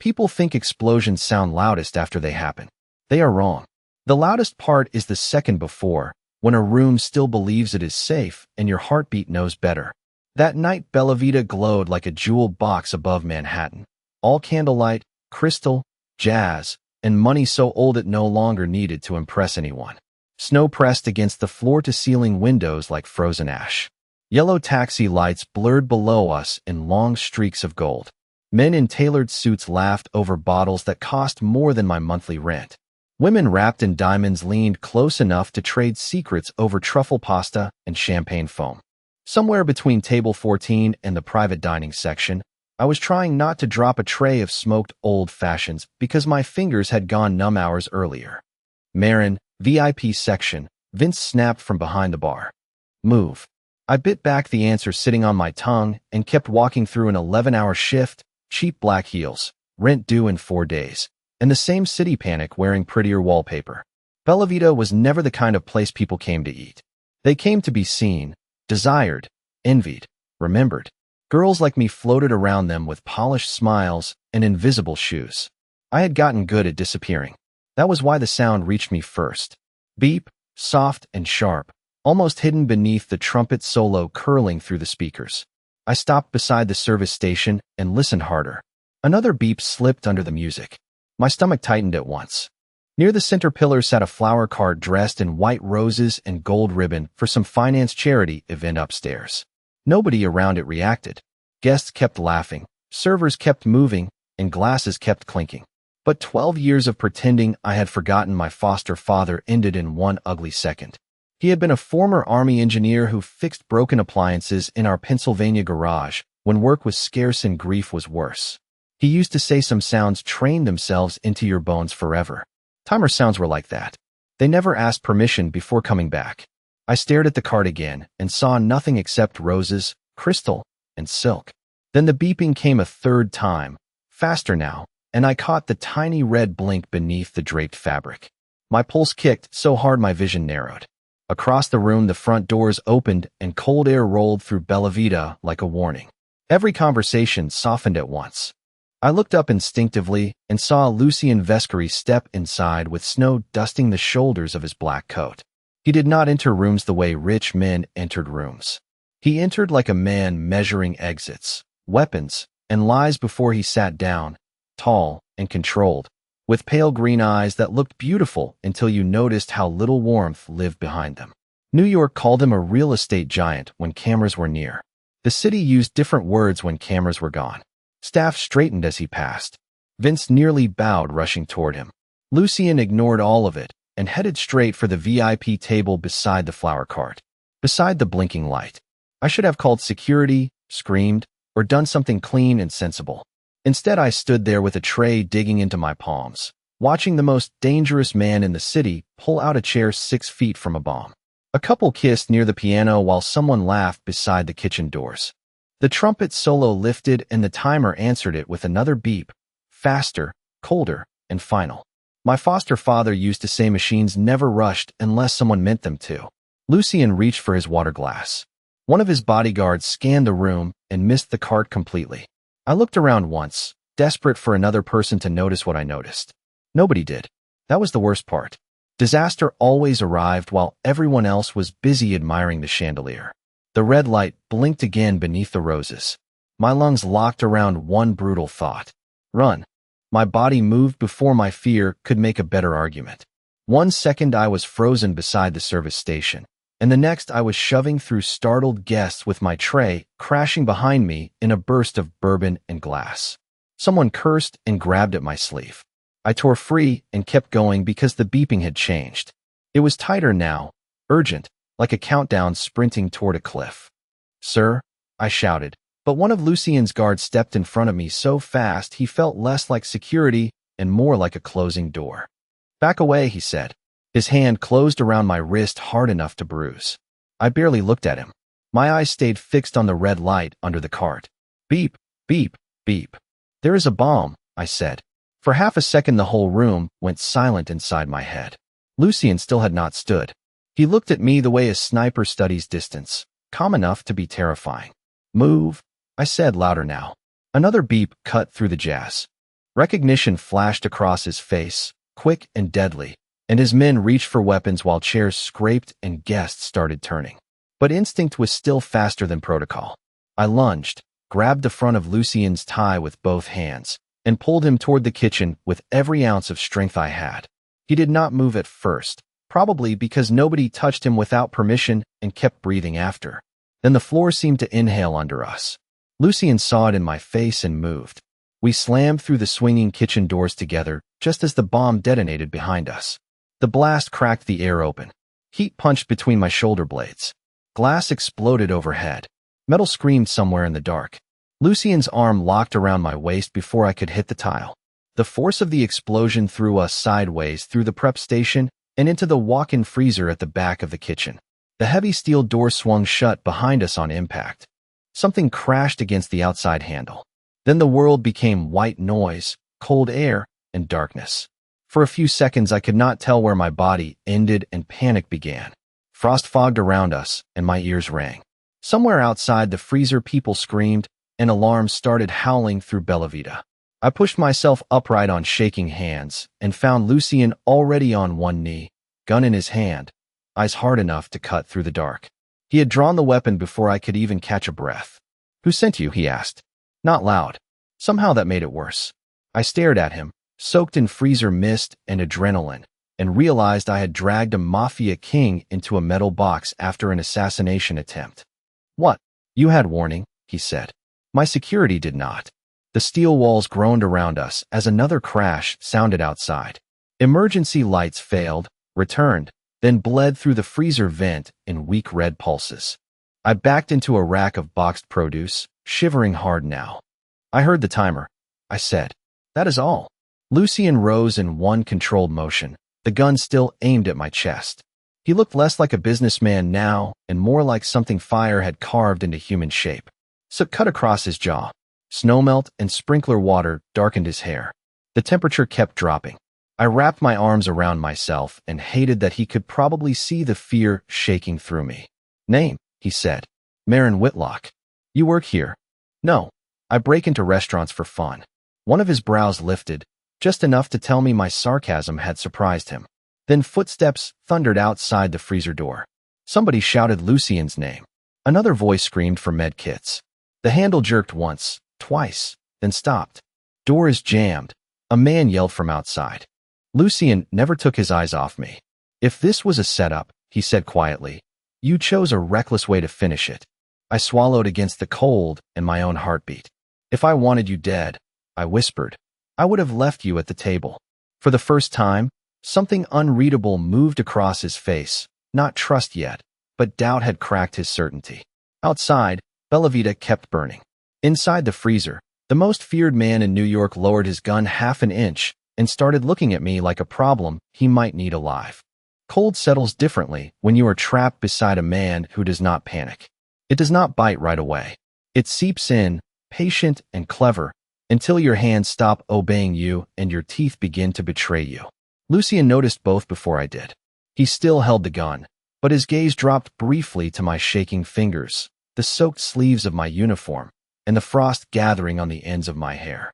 People think explosions sound loudest after they happen. They are wrong. The loudest part is the second before, when a room still believes it is safe and your heartbeat knows better. That night, Bella Vita glowed like a jeweled box above Manhattan. All candlelight, crystal, jazz, and money so old it no longer needed to impress anyone. Snow pressed against the floor-to-ceiling windows like frozen ash. Yellow taxi lights blurred below us in long streaks of gold. Men in tailored suits laughed over bottles that cost more than my monthly rent. Women wrapped in diamonds leaned close enough to trade secrets over truffle pasta and champagne foam. Somewhere between table 14 and the private dining section, I was trying not to drop a tray of smoked old fashions because my fingers had gone numb hours earlier. Marin, VIP section, Vince snapped from behind the bar. Move. I bit back the answer sitting on my tongue and kept walking through an 11-hour shift, cheap black heels, rent due in 4 days, and the same city panic wearing prettier wallpaper. Bella Vita was never the kind of place people came to eat. They came to be seen, desired, envied, remembered. Girls like me floated around them with polished smiles and invisible shoes. I had gotten good at disappearing. That was why the sound reached me first. Beep, soft and sharp, almost hidden beneath the trumpet solo curling through the speakers. I stopped beside the service station and listened harder. Another beep slipped under the music. My stomach tightened at once. Near the center pillar sat a flower cart dressed in white roses and gold ribbon for some finance charity event upstairs. Nobody around it reacted. Guests kept laughing, servers kept moving, and glasses kept clinking. But 12 years of pretending I had forgotten my foster father ended in one ugly second. He had been a former Army engineer who fixed broken appliances in our Pennsylvania garage when work was scarce and grief was worse. He used to say some sounds train themselves into your bones forever. Timer sounds were like that. They never asked permission before coming back. I stared at the cart again and saw nothing except roses, crystal, and silk. Then the beeping came a third time, faster now, and I caught the tiny red blink beneath the draped fabric. My pulse kicked so hard my vision narrowed. Across the room, the front doors opened and cold air rolled through Bella Vita like a warning. Every conversation softened at once. I looked up instinctively and saw Lucien Vescari step inside with snow dusting the shoulders of his black coat. He did not enter rooms the way rich men entered rooms. He entered like a man measuring exits, weapons, and lies before he sat down, tall and controlled, with pale green eyes that looked beautiful until you noticed how little warmth lived behind them. New York called him a real estate giant when cameras were near. The city used different words when cameras were gone. Staff straightened as he passed. Vince nearly bowed, rushing toward him. Lucien ignored all of it and headed straight for the VIP table beside the flower cart, beside the blinking light. I should have called security, screamed, or done something clean and sensible. Instead, I stood there with a tray digging into my palms, watching the most dangerous man in the city pull out a chair 6 feet from a bomb. A couple kissed near the piano while someone laughed beside the kitchen doors. The trumpet solo lifted and the timer answered it with another beep, faster, colder, and final. My foster father used to say machines never rushed unless someone meant them to. Lucien reached for his water glass. One of his bodyguards scanned the room and missed the cart completely. I looked around once, desperate for another person to notice what I noticed. Nobody did. That was the worst part. Disaster always arrived while everyone else was busy admiring the chandelier. The red light blinked again beneath the roses. My lungs locked around one brutal thought. Run. My body moved before my fear could make a better argument. 1 second I was frozen beside the service station, and the next I was shoving through startled guests with my tray crashing behind me in a burst of bourbon and glass. Someone cursed and grabbed at my sleeve. I tore free and kept going because the beeping had changed. It was tighter now, urgent, like a countdown sprinting toward a cliff. "Sir," I shouted, but one of Lucien's guards stepped in front of me so fast he felt less like security and more like a closing door. "Back away," he said. His hand closed around my wrist hard enough to bruise. I barely looked at him. My eyes stayed fixed on the red light under the cart. Beep, beep, beep. "There is a bomb," I said. For half a second the whole room went silent inside my head. Lucien still had not stood. He looked at me the way a sniper studies distance, calm enough to be terrifying. "Move," I said louder now. Another beep cut through the jazz. Recognition flashed across his face, quick and deadly, and his men reached for weapons while chairs scraped and guests started turning. But instinct was still faster than protocol. I lunged, grabbed the front of Lucien's tie with both hands, and pulled him toward the kitchen with every ounce of strength I had. He did not move at first, probably because nobody touched him without permission and kept breathing after. Then the floor seemed to inhale under us. Lucien saw it in my face and moved. We slammed through the swinging kitchen doors together just as the bomb detonated behind us. The blast cracked the air open. Heat punched between my shoulder blades. Glass exploded overhead. Metal screamed somewhere in the dark. Lucien's arm locked around my waist before I could hit the tile. The force of the explosion threw us sideways through the prep station and into the walk-in freezer at the back of the kitchen. The heavy steel door swung shut behind us on impact. Something crashed against the outside handle. Then the world became white noise, cold air, and darkness. For a few seconds I could not tell where my body ended and panic began. Frost fogged around us, and my ears rang. Somewhere outside the freezer people screamed, and alarms started howling through Bella Vita. I pushed myself upright on shaking hands and found Lucien already on one knee, gun in his hand, eyes hard enough to cut through the dark. He had drawn the weapon before I could even catch a breath. "Who sent you?" he asked. Not loud. Somehow that made it worse. I stared at him, soaked in freezer mist and adrenaline, and realized I had dragged a Mafia king into a metal box after an assassination attempt. "What? You had warning," he said. My security did not. The steel walls groaned around us as another crash sounded outside. Emergency lights failed, returned, then bled through the freezer vent in weak red pulses. I backed into a rack of boxed produce, shivering hard now. "I heard the timer," I said. "That is all." Lucien rose in one controlled motion, the gun still aimed at my chest. He looked less like a businessman now and more like something fire had carved into human shape. Soot cut across his jaw. Snowmelt and sprinkler water darkened his hair. The temperature kept dropping. I wrapped my arms around myself and hated that he could probably see the fear shaking through me. "Name," he said. "Marin Whitlock." "You work here?" "No. I break into restaurants for fun." One of his brows lifted, just enough to tell me my sarcasm had surprised him. Then footsteps thundered outside the freezer door. Somebody shouted Lucien's name. Another voice screamed for med kits. The handle jerked once, twice, then stopped. "Door is jammed," a man yelled from outside. Lucien never took his eyes off me. "If this was a setup," he said quietly, "you chose a reckless way to finish it." I swallowed against the cold and my own heartbeat. "If I wanted you dead," I whispered, "I would have left you at the table." For the first time, something unreadable moved across his face, not trust yet, but doubt had cracked his certainty. Outside, Bella Vita kept burning. Inside the freezer, the most feared man in New York lowered his gun half an inch and started looking at me like a problem he might need alive. Cold settles differently when you are trapped beside a man who does not panic. It does not bite right away. It seeps in, patient and clever, until your hands stop obeying you and your teeth begin to betray you. Lucien noticed both before I did. He still held the gun, but his gaze dropped briefly to my shaking fingers, the soaked sleeves of my uniform, and the frost gathering on the ends of my hair.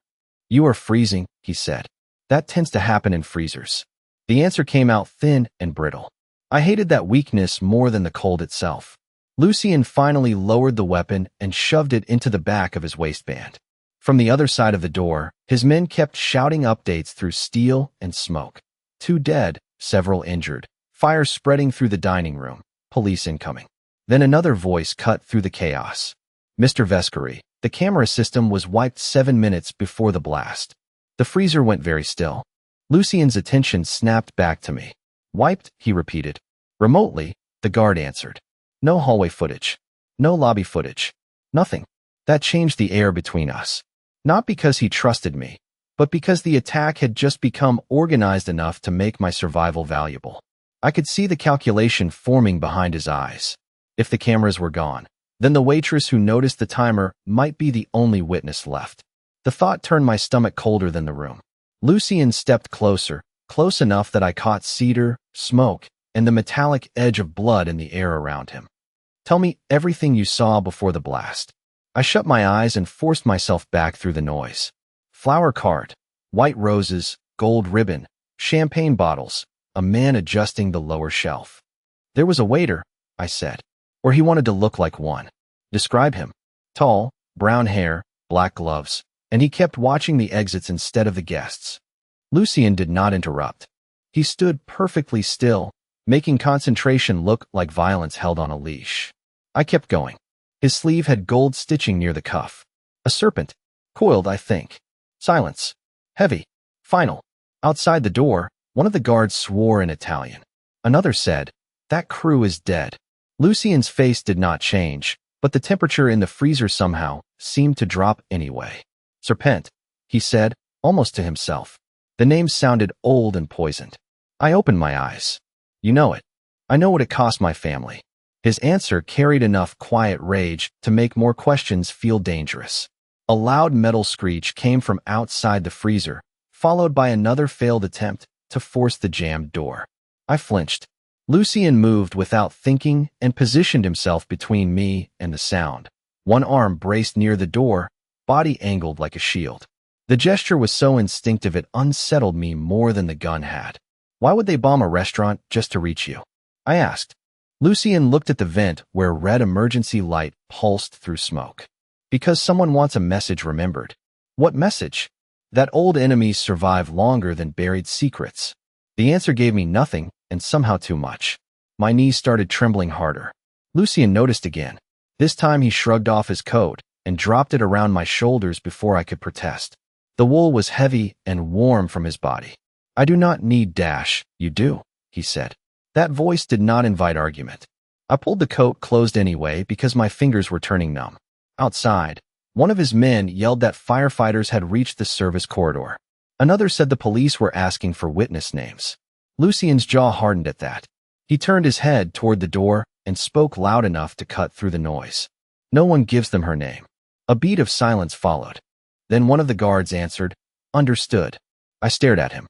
"You are freezing," he said. "That tends to happen in freezers." The answer came out thin and brittle. I hated that weakness more than the cold itself. Lucien finally lowered the weapon and shoved it into the back of his waistband. From the other side of the door, his men kept shouting updates through steel and smoke. 2 dead, several injured, fire spreading through the dining room, police incoming. Then another voice cut through the chaos. "Mr. Vescari, the camera system was wiped 7 minutes before the blast." The freezer went very still. Lucien's attention snapped back to me. "Wiped," he repeated. Remotely, the guard answered. "No hallway footage. No lobby footage. Nothing." That changed the air between us. Not because he trusted me, but because the attack had just become organized enough to make my survival valuable. I could see the calculation forming behind his eyes. If the cameras were gone, then the waitress who noticed the timer might be the only witness left. The thought turned my stomach colder than the room. Lucien stepped closer, close enough that I caught cedar, smoke, and the metallic edge of blood in the air around him. "Tell me everything you saw before the blast." I shut my eyes and forced myself back through the noise. "Flower cart. White roses, gold ribbon, champagne bottles, a man adjusting the lower shelf. There was a waiter, I said. Or he wanted to look like one. Describe him. Tall, brown hair, black gloves, and he kept watching the exits instead of the guests. Lucien did not interrupt. He stood perfectly still, making concentration look like violence held on a leash. I kept going. His sleeve had gold stitching near the cuff. A serpent. Coiled, I think. Silence. Heavy. Final. Outside the door, one of the guards swore in Italian. Another said, "That crew is dead." Lucien's face did not change, but the temperature in the freezer somehow seemed to drop anyway. Serpent, he said, almost to himself. The name sounded old and poisoned. I opened my eyes. You know it. I know what it cost my family. His answer carried enough quiet rage to make more questions feel dangerous. A loud metal screech came from outside the freezer, followed by another failed attempt to force the jammed door. I flinched. Lucien moved without thinking and positioned himself between me and the sound. One arm braced near the door, body angled like a shield. The gesture was so instinctive it unsettled me more than the gun had. Why would they bomb a restaurant just to reach you? I asked. Lucien looked at the vent where red emergency light pulsed through smoke. Because someone wants a message remembered. What message? That old enemies survive longer than buried secrets. The answer gave me nothing, and somehow too much. My knees started trembling harder. Lucien noticed again. This time he shrugged off his coat and dropped it around my shoulders before I could protest. The wool was heavy and warm from his body. I do not need dash, you do, he said. That voice did not invite argument. I pulled the coat closed anyway because my fingers were turning numb. Outside, one of his men yelled that firefighters had reached the service corridor. Another said the police were asking for witness names. Lucien's jaw hardened at that. He turned his head toward the door and spoke loud enough to cut through the noise. No one gives them her name. A beat of silence followed. Then one of the guards answered, "Understood." I stared at him.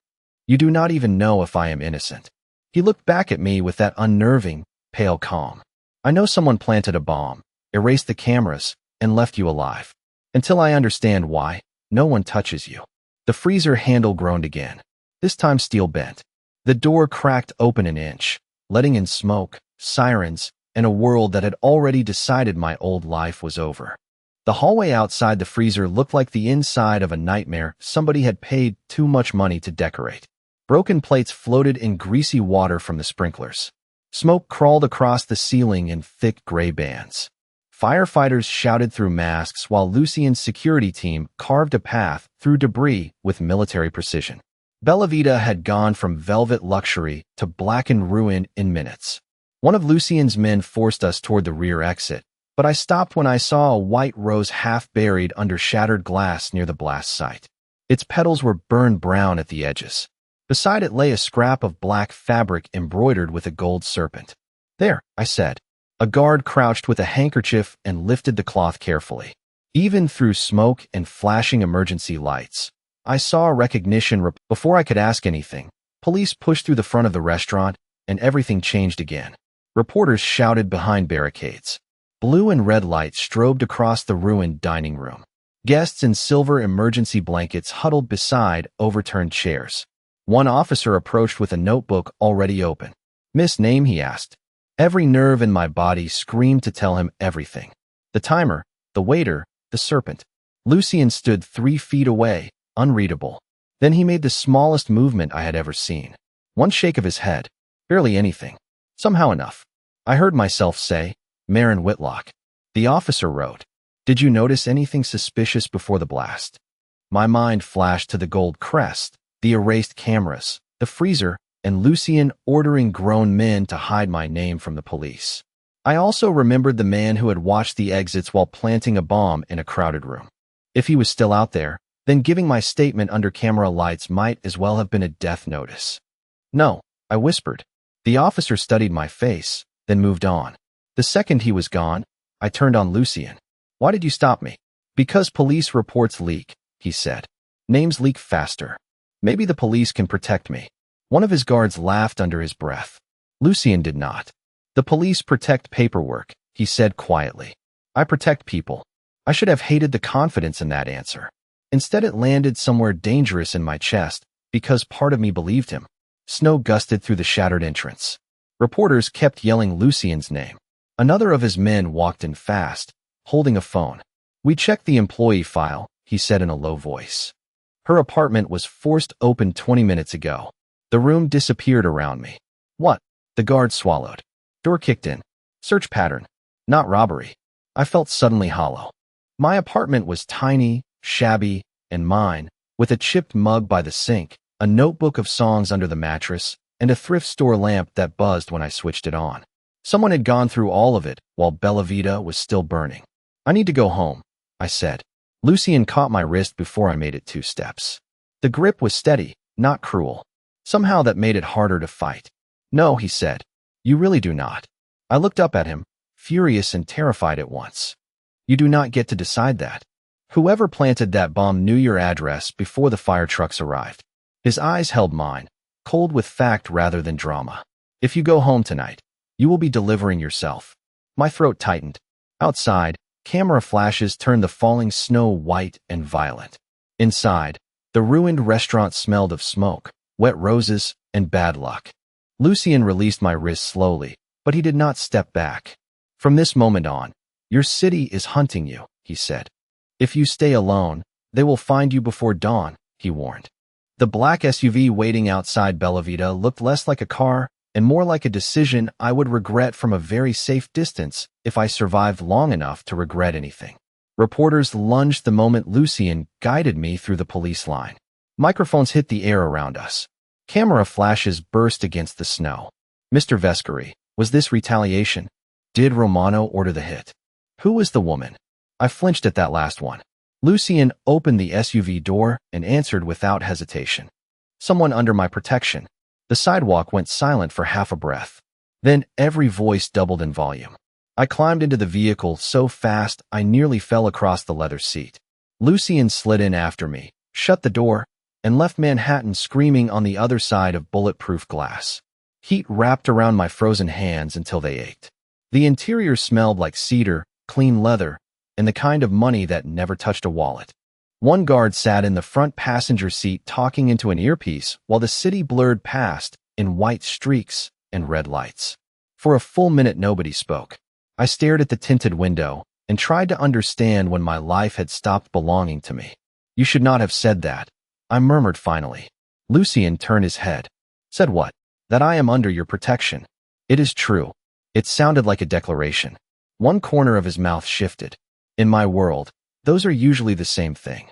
"You do not even know if I am innocent." He looked back at me with that unnerving, pale calm. "I know someone planted a bomb, erased the cameras, and left you alive. Until I understand why, no one touches you." The freezer handle groaned again. This time steel bent. The door cracked open an inch, letting in smoke, sirens, and a world that had already decided my old life was over. The hallway outside the freezer looked like the inside of a nightmare somebody had paid too much money to decorate. Broken plates floated in greasy water from the sprinklers. Smoke crawled across the ceiling in thick gray bands. Firefighters shouted through masks while Lucien's security team carved a path through debris with military precision. Bella Vita had gone from velvet luxury to blackened ruin in minutes. One of Lucien's men forced us toward the rear exit, but I stopped when I saw a white rose half buried under shattered glass near the blast site. Its petals were burned brown at the edges. Beside it lay a scrap of black fabric embroidered with a gold serpent. "There," I said. A guard crouched with a handkerchief and lifted the cloth carefully. Even through smoke and flashing emergency lights, I saw a recognition before I could ask anything. Police pushed through the front of the restaurant, and everything changed again. Reporters shouted behind barricades. Blue and red lights strobed across the ruined dining room. Guests in silver emergency blankets huddled beside overturned chairs. One officer approached with a notebook already open. "Miss Name?" he asked. Every nerve in my body screamed to tell him everything. The timer, the waiter, the serpent. Lucien stood 3 feet away, unreadable. Then he made the smallest movement I had ever seen. One shake of his head. Barely anything. Somehow enough. I heard myself say, "Marin Whitlock." The officer wrote, "Did you notice anything suspicious before the blast?" My mind flashed to the gold crest, the erased cameras, the freezer, and Lucien ordering grown men to hide my name from the police. I also remembered the man who had watched the exits while planting a bomb in a crowded room. If he was still out there, then giving my statement under camera lights might as well have been a death notice. "No," I whispered. The officer studied my face, then moved on. The second he was gone, I turned on Lucien. "Why did you stop me?" "Because police reports leak," he said. "Names leak faster. Maybe the police can protect me." One of his guards laughed under his breath. Lucien did not. "The police protect paperwork," he said quietly. "I protect people." I should have hated the confidence in that answer. Instead, it landed somewhere dangerous in my chest, because part of me believed him. Snow gusted through the shattered entrance. Reporters kept yelling Lucien's name. Another of his men walked in fast, holding a phone. "We checked the employee file," he said in a low voice. "Her apartment was forced open 20 minutes ago. The room disappeared around me." "What?" The guard swallowed. "Door kicked in. Search pattern. Not robbery." I felt suddenly hollow. My apartment was tiny, shabby, and mine, with a chipped mug by the sink, a notebook of songs under the mattress, and a thrift store lamp that buzzed when I switched it on. Someone had gone through all of it while Bella Vita was still burning. "I need to go home," I said. Lucien caught my wrist before I made it 2 steps. The grip was steady, not cruel. Somehow that made it harder to fight. "No," he said. "You really do not." I looked up at him, furious and terrified at once. "You do not get to decide that. Whoever planted that bomb knew your address before the fire trucks arrived." His eyes held mine, cold with fact rather than drama. "If you go home tonight, you will be delivering yourself." My throat tightened. Outside, camera flashes turned the falling snow white and violent. Inside, the ruined restaurant smelled of smoke, wet roses, and bad luck. Lucien released my wrist slowly, but he did not step back. "From this moment on, your city is hunting you," he said. "If you stay alone, they will find you before dawn," he warned. The black SUV waiting outside Bella Vita looked less like a car and more like a decision I would regret from a very safe distance if I survived long enough to regret anything. Reporters lunged the moment Lucien guided me through the police line. Microphones hit the air around us. Camera flashes burst against the snow. "Mr. Vescari, was this retaliation? Did Romano order the hit? Who was the woman?" I flinched at that last one. Lucien opened the SUV door and answered without hesitation. "Someone under my protection." The sidewalk went silent for half a breath. Then every voice doubled in volume. I climbed into the vehicle so fast I nearly fell across the leather seat. Lucien slid in after me, shut the door, and left Manhattan screaming on the other side of bulletproof glass. Heat wrapped around my frozen hands until they ached. The interior smelled like cedar, clean leather, and the kind of money that never touched a wallet. One guard sat in the front passenger seat talking into an earpiece while the city blurred past in white streaks and red lights. For a full minute nobody spoke. I stared at the tinted window and tried to understand when my life had stopped belonging to me. "You should not have said that," I murmured finally. Lucien turned his head. "Said what?" "That I am under your protection." "It is true." It sounded like a declaration. One corner of his mouth shifted. In my world, those are usually the same thing.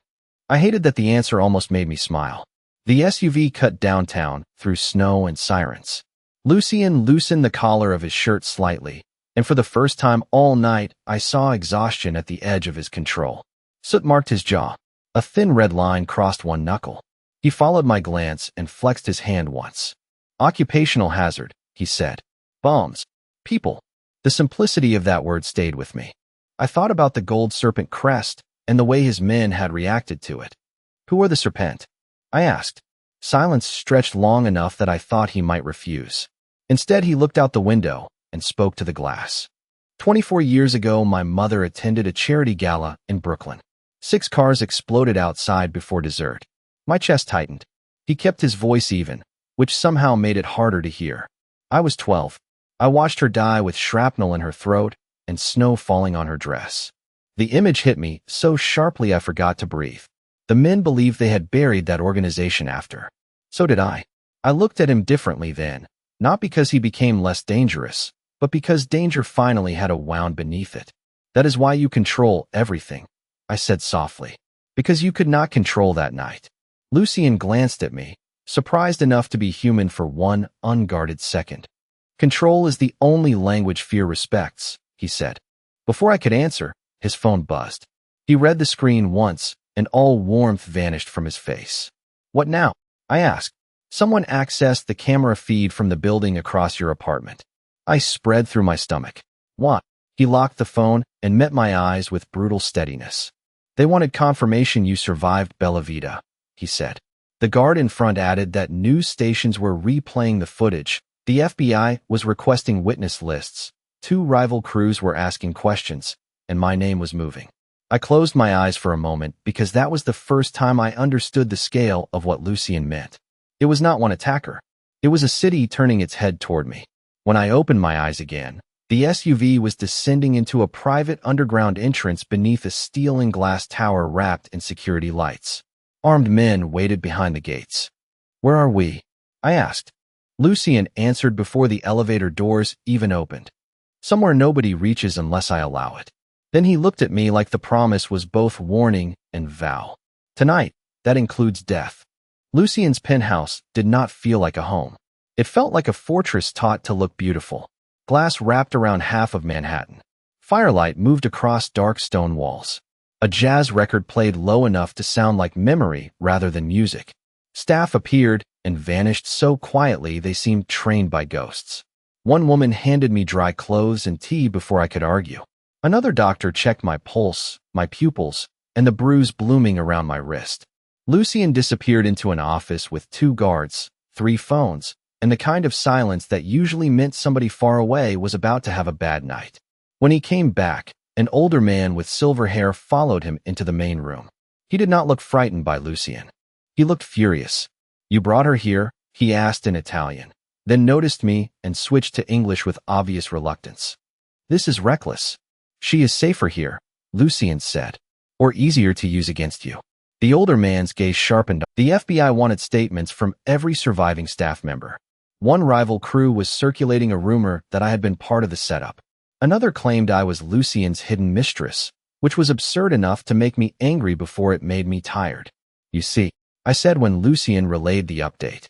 I hated that the answer almost made me smile. The SUV cut downtown through snow and sirens. Lucien loosened the collar of his shirt slightly, and for the first time all night, I saw exhaustion at the edge of his control. Soot marked his jaw. A thin red line crossed one knuckle. He followed my glance and flexed his hand once. "Occupational hazard," he said. "Bombs. People." The simplicity of that word stayed with me. I thought about the gold serpent crest and the way his men had reacted to it. "Who are the serpent?" I asked. Silence stretched long enough that I thought he might refuse. Instead, he looked out the window and spoke to the glass. 24 years ago, my mother attended a charity gala in Brooklyn. 6 cars exploded outside before dessert. My chest tightened. He kept his voice even, which somehow made it harder to hear. I was 12. I watched her die with shrapnel in her throat and snow falling on her dress. The image hit me so sharply I forgot to breathe. The men believed they had buried that organization after. So did I. I looked at him differently then, not because he became less dangerous, but because danger finally had a wound beneath it. "That is why you control everything," I said softly. "Because you could not control that night." Lucien glanced at me, surprised enough to be human for one unguarded second. "Control is the only language fear respects," he said. Before I could answer, his phone buzzed. He read the screen once, and all warmth vanished from his face. "What now?" I asked. "Someone accessed the camera feed from the building across your apartment." I spread through my stomach. "What?" He locked the phone and met my eyes with brutal steadiness. "They wanted confirmation you survived Bella Vita," he said. The guard in front added that news stations were replaying the footage. The FBI was requesting witness lists. 2 rival crews were asking questions, and my name was moving. I closed my eyes for a moment because that was the first time I understood the scale of what Lucien meant. It was not one attacker. It was a city turning its head toward me. When I opened my eyes again, the SUV was descending into a private underground entrance beneath a steel and glass tower wrapped in security lights. Armed men waited behind the gates. "Where are we?" I asked. Lucien answered before the elevator doors even opened. "Somewhere nobody reaches unless I allow it." Then he looked at me like the promise was both warning and vow. "Tonight, that includes death." Lucien's penthouse did not feel like a home. It felt like a fortress taught to look beautiful. Glass wrapped around half of Manhattan. Firelight moved across dark stone walls. A jazz record played low enough to sound like memory rather than music. Staff appeared and vanished so quietly they seemed trained by ghosts. One woman handed me dry clothes and tea before I could argue. Another doctor checked my pulse, my pupils, and the bruise blooming around my wrist. Lucien disappeared into an office with 2 guards, 3 phones, and the kind of silence that usually meant somebody far away was about to have a bad night. When he came back, an older man with silver hair followed him into the main room. He did not look frightened by Lucien. He looked furious. "You brought her here?" he asked in Italian, then noticed me and switched to English with obvious reluctance. "This is reckless. She is safer here," Lucien said, "or easier to use against you." The older man's gaze sharpened. The FBI wanted statements from every surviving staff member. One rival crew was circulating a rumor that I had been part of the setup. Another claimed I was Lucien's hidden mistress, which was absurd enough to make me angry before it made me tired. "You see," I said when Lucien relayed the update,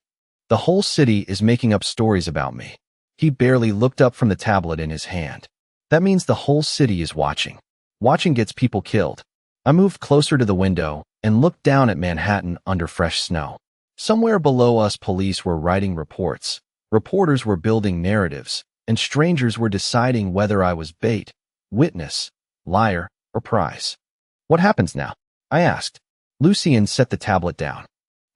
"the whole city is making up stories about me." He barely looked up from the tablet in his hand. "That means the whole city is watching. Watching gets people killed." I moved closer to the window and looked down at Manhattan under fresh snow. Somewhere below us, police were writing reports, reporters were building narratives, and strangers were deciding whether I was bait, witness, liar, or prize. "What happens now?" I asked. Lucien set the tablet down.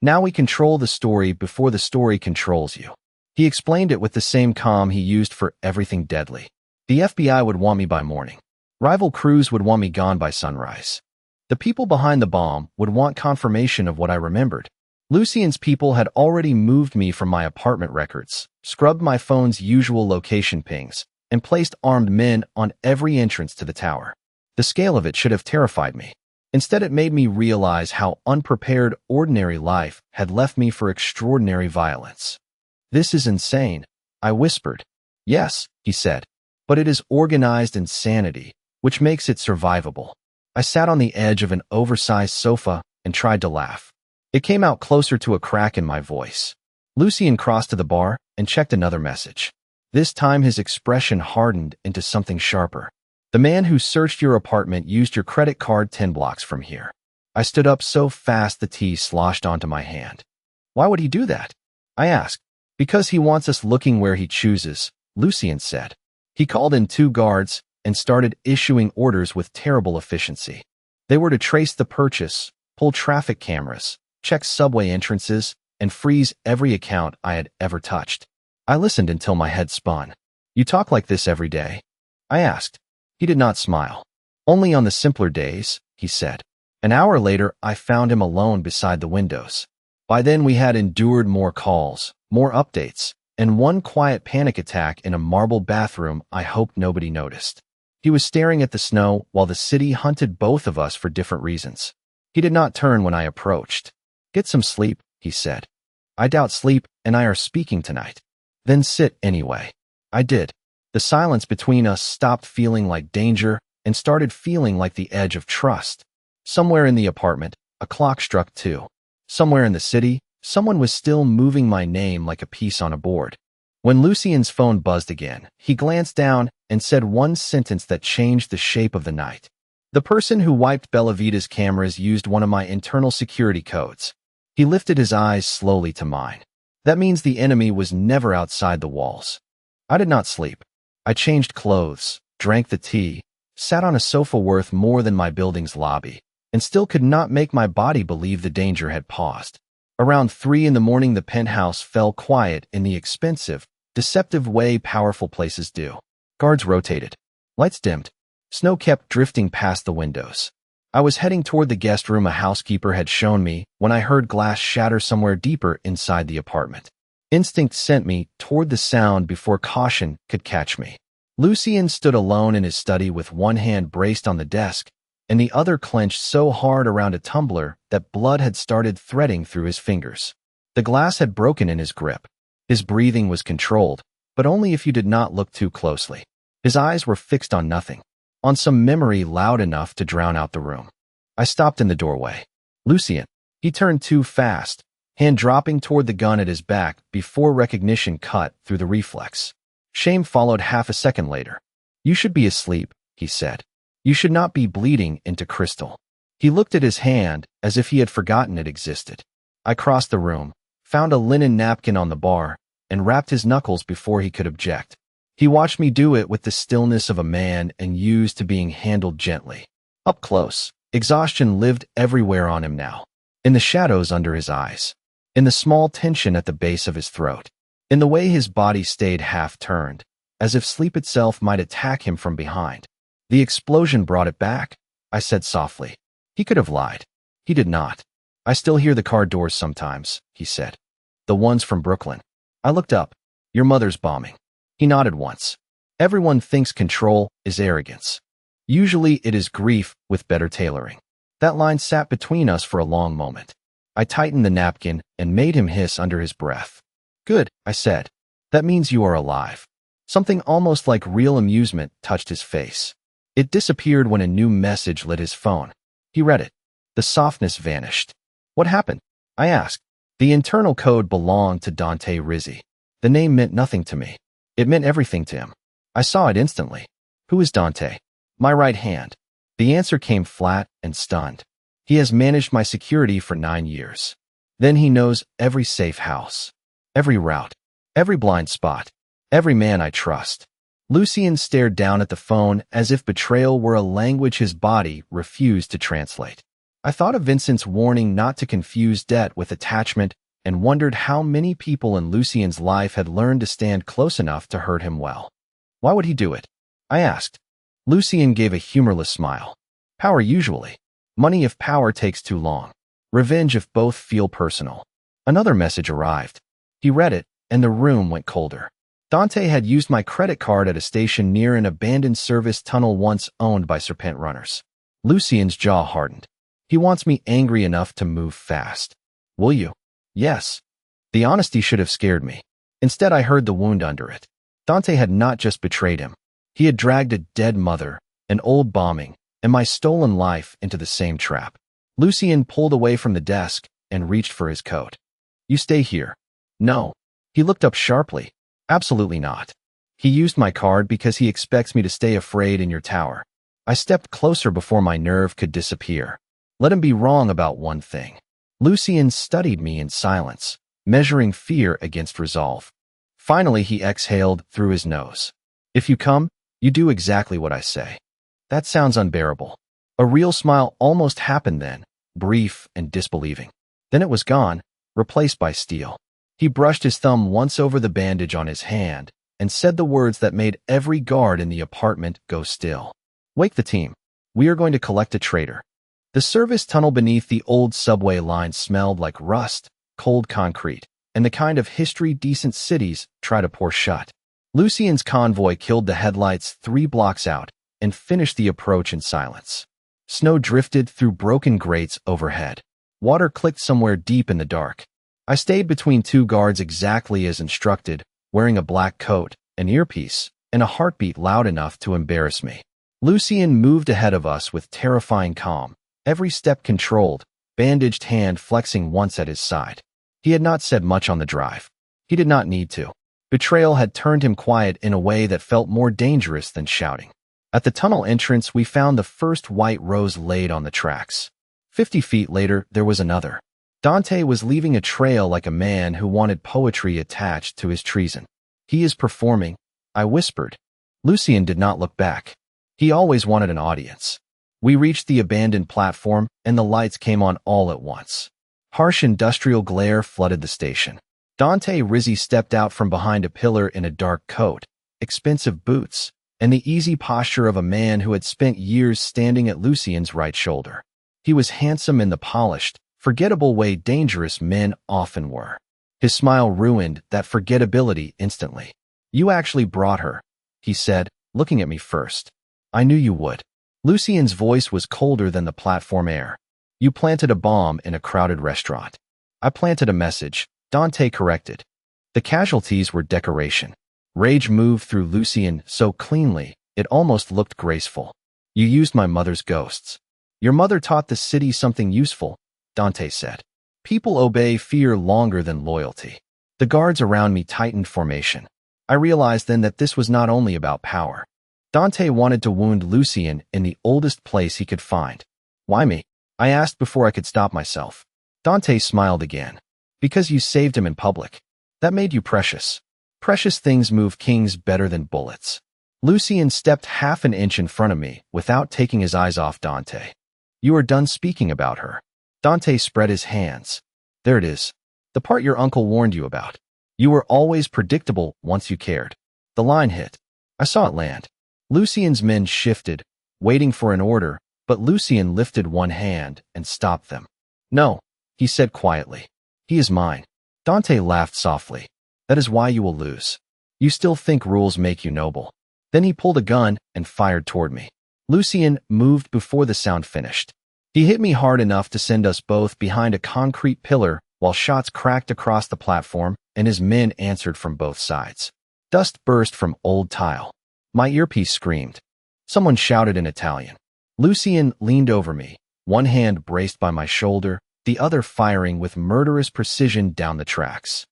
"Now we control the story before the story controls you." He explained it with the same calm he used for everything deadly. The FBI would want me by morning. Rival crews would want me gone by sunrise. The people behind the bomb would want confirmation of what I remembered. Lucien's people had already moved me from my apartment records, scrubbed my phone's usual location pings, and placed armed men on every entrance to the tower. The scale of it should have terrified me. Instead, it made me realize how unprepared ordinary life had left me for extraordinary violence. "This is insane," I whispered. "Yes," he said, "but it is organized insanity, which makes it survivable." I sat on the edge of an oversized sofa and tried to laugh. It came out closer to a crack in my voice. Lucien crossed to the bar and checked another message. This time his expression hardened into something sharper. "The man who searched your apartment used your credit card 10 blocks from here." I stood up so fast the tea sloshed onto my hand. "Why would he do that?" I asked. "Because he wants us looking where he chooses," Lucien said. He called in 2 guards and started issuing orders with terrible efficiency. They were to trace the purchase, pull traffic cameras, check subway entrances, and freeze every account I had ever touched. I listened until my head spun. "You talk like this every day?" I asked. He did not smile. "Only on the simpler days," he said. An hour later, I found him alone beside the windows. By then, we had endured more calls, more updates, and one quiet panic attack in a marble bathroom I hoped nobody noticed. He was staring at the snow while the city hunted both of us for different reasons. He did not turn when I approached. "Get some sleep," he said. "I doubt sleep and I are speaking tonight." "Then sit anyway." I did. The silence between us stopped feeling like danger and started feeling like the edge of trust. Somewhere in the apartment, a clock struck 2. Somewhere in the city, someone was still moving my name like a piece on a board. When Lucien's phone buzzed again, he glanced down and said one sentence that changed the shape of the night. "The person who wiped Bella Vita's cameras used one of my internal security codes." He lifted his eyes slowly to mine. "That means the enemy was never outside the walls." I did not sleep. I changed clothes, drank the tea, sat on a sofa worth more than my building's lobby, and still could not make my body believe the danger had paused. Around 3 in the morning, the penthouse fell quiet in the expensive, deceptive way powerful places do. Guards rotated. Lights dimmed. Snow kept drifting past the windows. I was heading toward the guest room a housekeeper had shown me when I heard glass shatter somewhere deeper inside the apartment. Instinct sent me toward the sound before caution could catch me. Lucien stood alone in his study with one hand braced on the desk and the other clenched so hard around a tumbler that blood had started threading through his fingers. The glass had broken in his grip. His breathing was controlled, but only if you did not look too closely. His eyes were fixed on nothing, on some memory loud enough to drown out the room. I stopped in the doorway. Lucien. He turned too fast, hand dropping toward the gun at his back before recognition cut through the reflex. Shame followed half a second later. You should be asleep, he said. You should not be bleeding into crystal. He looked at his hand as if he had forgotten it existed. I crossed the room, found a linen napkin on the bar, and rapped his knuckles before he could object. He watched me do it with the stillness of a man and used to being handled gently. Up close, exhaustion lived everywhere on him now. In the shadows under his eyes. In the small tension at the base of his throat. In the way his body stayed half-turned, as if sleep itself might attack him from behind. The explosion brought it back, I said softly. He could have lied. He did not. I still hear the car doors sometimes, he said. The ones from Brooklyn. I looked up. Your mother's bombing. He nodded once. Everyone thinks control is arrogance. Usually it is grief with better tailoring. That line sat between us for a long moment. I tightened the napkin and made him hiss under his breath. Good, I said. That means you are alive. Something almost like real amusement touched his face. It disappeared when a new message lit his phone. He read it. The softness vanished. What happened? I asked. The internal code belonged to Dante Rizzi. The name meant nothing to me. It meant everything to him. I saw it instantly. Who is Dante? My right hand. The answer came flat and stunned. He has managed my security for 9 years. Then he knows every safe house, every route, every blind spot, every man I trust. Lucien stared down at the phone as if betrayal were a language his body refused to translate. I thought of Vincent's warning not to confuse debt with attachment and wondered how many people in Lucien's life had learned to stand close enough to hurt him well. Why would he do it? I asked. Lucien gave a humorless smile. Power usually. Money if power takes too long. Revenge if both feel personal. Another message arrived. He read it, and the room went colder. Dante had used my credit card at a station near an abandoned service tunnel once owned by serpent runners. Lucien's jaw hardened. He wants me angry enough to move fast. Will you? Yes. The honesty should have scared me. Instead, I heard the wound under it. Dante had not just betrayed him. He had dragged a dead mother, an old bombing, and my stolen life into the same trap. Lucien pulled away from the desk and reached for his coat. You stay here. No. He looked up sharply. Absolutely not. He used my card because he expects me to stay afraid in your tower. I stepped closer before my nerve could disappear. Let him be wrong about one thing. Lucien studied me in silence, measuring fear against resolve. Finally, he exhaled through his nose. If you come, you do exactly what I say. That sounds unbearable. A real smile almost happened then, brief and disbelieving. Then it was gone, replaced by steel. He brushed his thumb once over the bandage on his hand and said the words that made every guard in the apartment go still. Wake the team. We are going to collect a traitor. The service tunnel beneath the old subway line smelled like rust, cold concrete, and the kind of history decent cities try to pour shut. Lucien's convoy killed the headlights 3 blocks out and finished the approach in silence. Snow drifted through broken grates overhead. Water clicked somewhere deep in the dark. I stayed between 2 guards exactly as instructed, wearing a black coat, an earpiece, and a heartbeat loud enough to embarrass me. Lucien moved ahead of us with terrifying calm, every step controlled, bandaged hand flexing once at his side. He had not said much on the drive. He did not need to. Betrayal had turned him quiet in a way that felt more dangerous than shouting. At the tunnel entrance, we found the first white rose laid on the tracks. 50 feet later, there was another. Dante was leaving a trail like a man who wanted poetry attached to his treason. He is performing, I whispered. Lucien did not look back. He always wanted an audience. We reached the abandoned platform, and the lights came on all at once. Harsh industrial glare flooded the station. Dante Rizzi stepped out from behind a pillar in a dark coat, expensive boots, and the easy posture of a man who had spent years standing at Lucien's right shoulder. He was handsome in the polished, forgettable way dangerous men often were. His smile ruined that forgettability instantly. "You actually brought her," he said, looking at me first. "I knew you would." Lucien's voice was colder than the platform air. "You planted a bomb in a crowded restaurant." "I planted a message," Dante corrected. The casualties were decoration. Rage moved through Lucien so cleanly, it almost looked graceful. "You used my mother's ghosts." "Your mother taught the city something useful," Dante said. "People obey fear longer than loyalty." The guards around me tightened formation. I realized then that this was not only about power. Dante wanted to wound Lucien in the oldest place he could find. "Why me?" I asked before I could stop myself. Dante smiled again. "Because you saved him in public. That made you precious. Precious things move kings better than bullets." Lucien stepped half an inch in front of me without taking his eyes off Dante. "You are done speaking about her." Dante spread his hands. "There it is. The part your uncle warned you about. You were always predictable once you cared." The line hit. I saw it land. Lucien's men shifted, waiting for an order, but Lucien lifted one hand and stopped them. "No," he said quietly. "He is mine." Dante laughed softly. "That is why you will lose. You still think rules make you noble." Then he pulled a gun and fired toward me. Lucien moved before the sound finished. He hit me hard enough to send us both behind a concrete pillar while shots cracked across the platform and his men answered from both sides. Dust burst from old tile. My earpiece screamed. Someone shouted in Italian. Lucien leaned over me, one hand braced by my shoulder, the other firing with murderous precision down the tracks.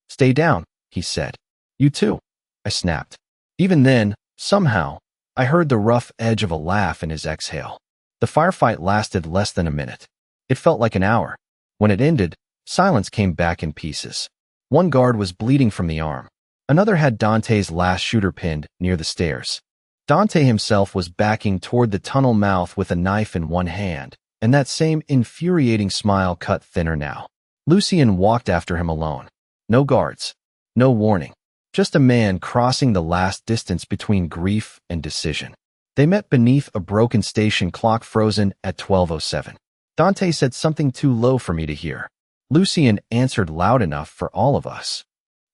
"Stay down," he said. "You too," I snapped. Even then, somehow, I heard the rough edge of a laugh in his exhale. The firefight lasted less than a minute. It felt like an hour. When it ended, silence came back in pieces. One guard was bleeding from the arm. Another had Dante's last shooter pinned near the stairs. Dante himself was backing toward the tunnel mouth with a knife in one hand, and that same infuriating smile cut thinner now. Lucien walked after him alone. No guards. No warning. Just a man crossing the last distance between grief and decision. They met beneath a broken station clock frozen at 12:07. Dante said something too low for me to hear. Lucien answered loud enough for all of us.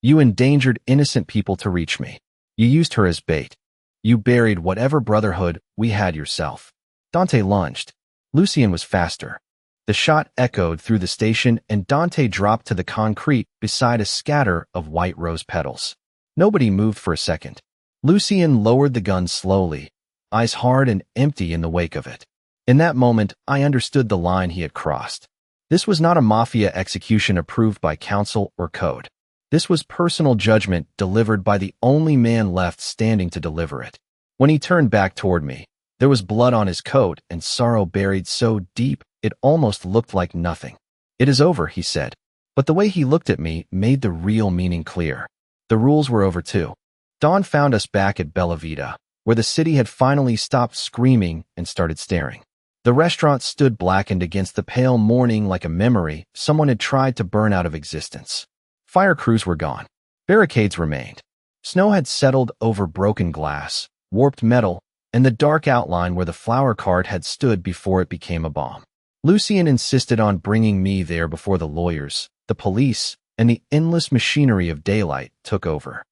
"You endangered innocent people to reach me. You used her as bait. You buried whatever brotherhood we had yourself." Dante lunged. Lucien was faster. The shot echoed through the station and Dante dropped to the concrete beside a scatter of white rose petals. Nobody moved for a second. Lucien lowered the gun slowly, eyes hard and empty in the wake of it. In that moment, I understood the line he had crossed. This was not a Mafia execution approved by council or code. This was personal judgment delivered by the only man left standing to deliver it. When he turned back toward me, there was blood on his coat and sorrow buried so deep it almost looked like nothing. "It is over," he said. But the way he looked at me made the real meaning clear. The rules were over too. Dawn found us back at Bella Vita, where the city had finally stopped screaming and started staring. The restaurant stood blackened against the pale morning like a memory someone had tried to burn out of existence. Fire crews were gone. Barricades remained. Snow had settled over broken glass, warped metal, and the dark outline where the flower cart had stood before it became a bomb. Lucien insisted on bringing me there before the lawyers, the police, and the endless machinery of daylight took over.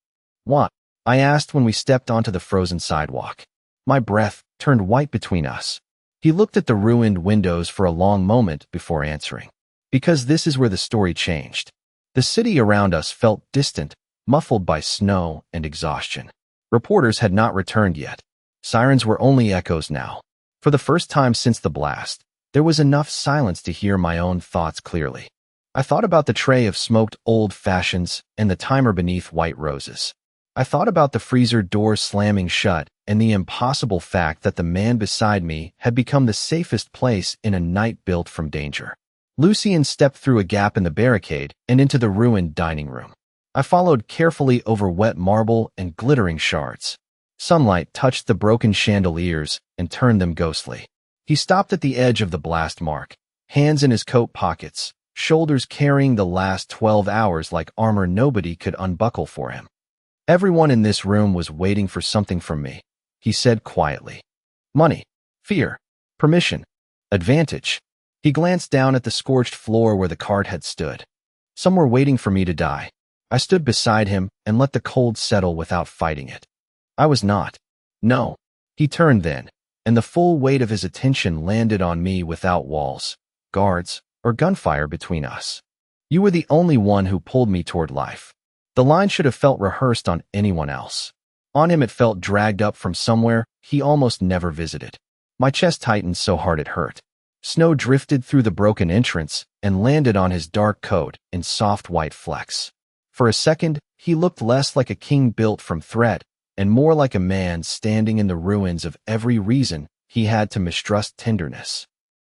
"What?" I asked when we stepped onto the frozen sidewalk. My breath turned white between us. He looked at the ruined windows for a long moment before answering. "Because this is where the story changed." The city around us felt distant, muffled by snow and exhaustion. Reporters had not returned yet. Sirens were only echoes now. For the first time since the blast, there was enough silence to hear my own thoughts clearly. I thought about the tray of smoked old fashions and the timer beneath white roses. I thought about the freezer door slamming shut and the impossible fact that the man beside me had become the safest place in a night built from danger. Lucien stepped through a gap in the barricade and into the ruined dining room. I followed carefully over wet marble and glittering shards. Sunlight touched the broken chandeliers and turned them ghostly. He stopped at the edge of the blast mark, hands in his coat pockets, shoulders carrying the last 12 hours like armor nobody could unbuckle for him. "Everyone in this room was waiting for something from me," he said quietly. Money, fear, permission, advantage. He glanced down at the scorched floor where the cart had stood. Some were waiting for me to die. I stood beside him and let the cold settle without fighting it. I was not. No. He turned then, and the full weight of his attention landed on me without walls, guards, or gunfire between us. You were the only one who pulled me toward life. The line should have felt rehearsed on anyone else. On him it felt dragged up from somewhere he almost never visited. My chest tightened so hard it hurt. Snow drifted through the broken entrance and landed on his dark coat in soft white flecks. For a second, he looked less like a king built from thread and more like a man standing in the ruins of every reason he had to mistrust tenderness.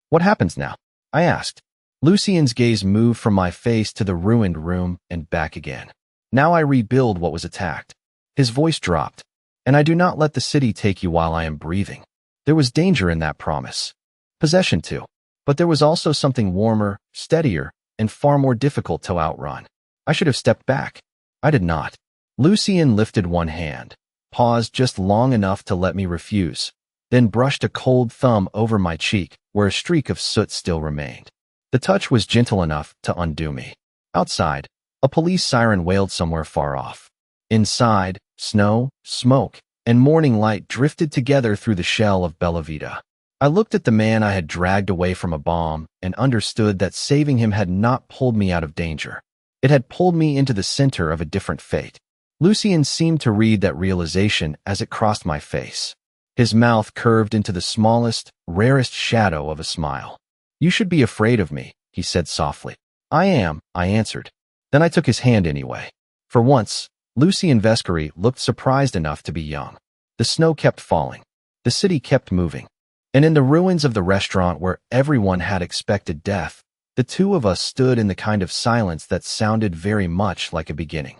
What happens now? I asked. Lucien's gaze moved from my face to the ruined room and back again. Now I rebuild what was attacked. His voice dropped. And I do not let the city take you while I am breathing. There was danger in that promise. Possession too. But there was also something warmer, steadier, and far more difficult to outrun. I should have stepped back. I did not. Lucien lifted one hand, paused just long enough to let me refuse, then brushed a cold thumb over my cheek where a streak of soot still remained. The touch was gentle enough to undo me. Outside, a police siren wailed somewhere far off. Inside, snow, smoke, and morning light drifted together through the shell of Bella Vita. I looked at the man I had dragged away from a bomb and understood that saving him had not pulled me out of danger. It had pulled me into the center of a different fate. Lucien seemed to read that realization as it crossed my face. His mouth curved into the smallest, rarest shadow of a smile. You should be afraid of me, he said softly. I am, I answered. Then I took his hand anyway. For once, Lucien Vescari looked surprised enough to be young. The snow kept falling. The city kept moving. And in the ruins of the restaurant where everyone had expected death, the two of us stood in the kind of silence that sounded very much like a beginning.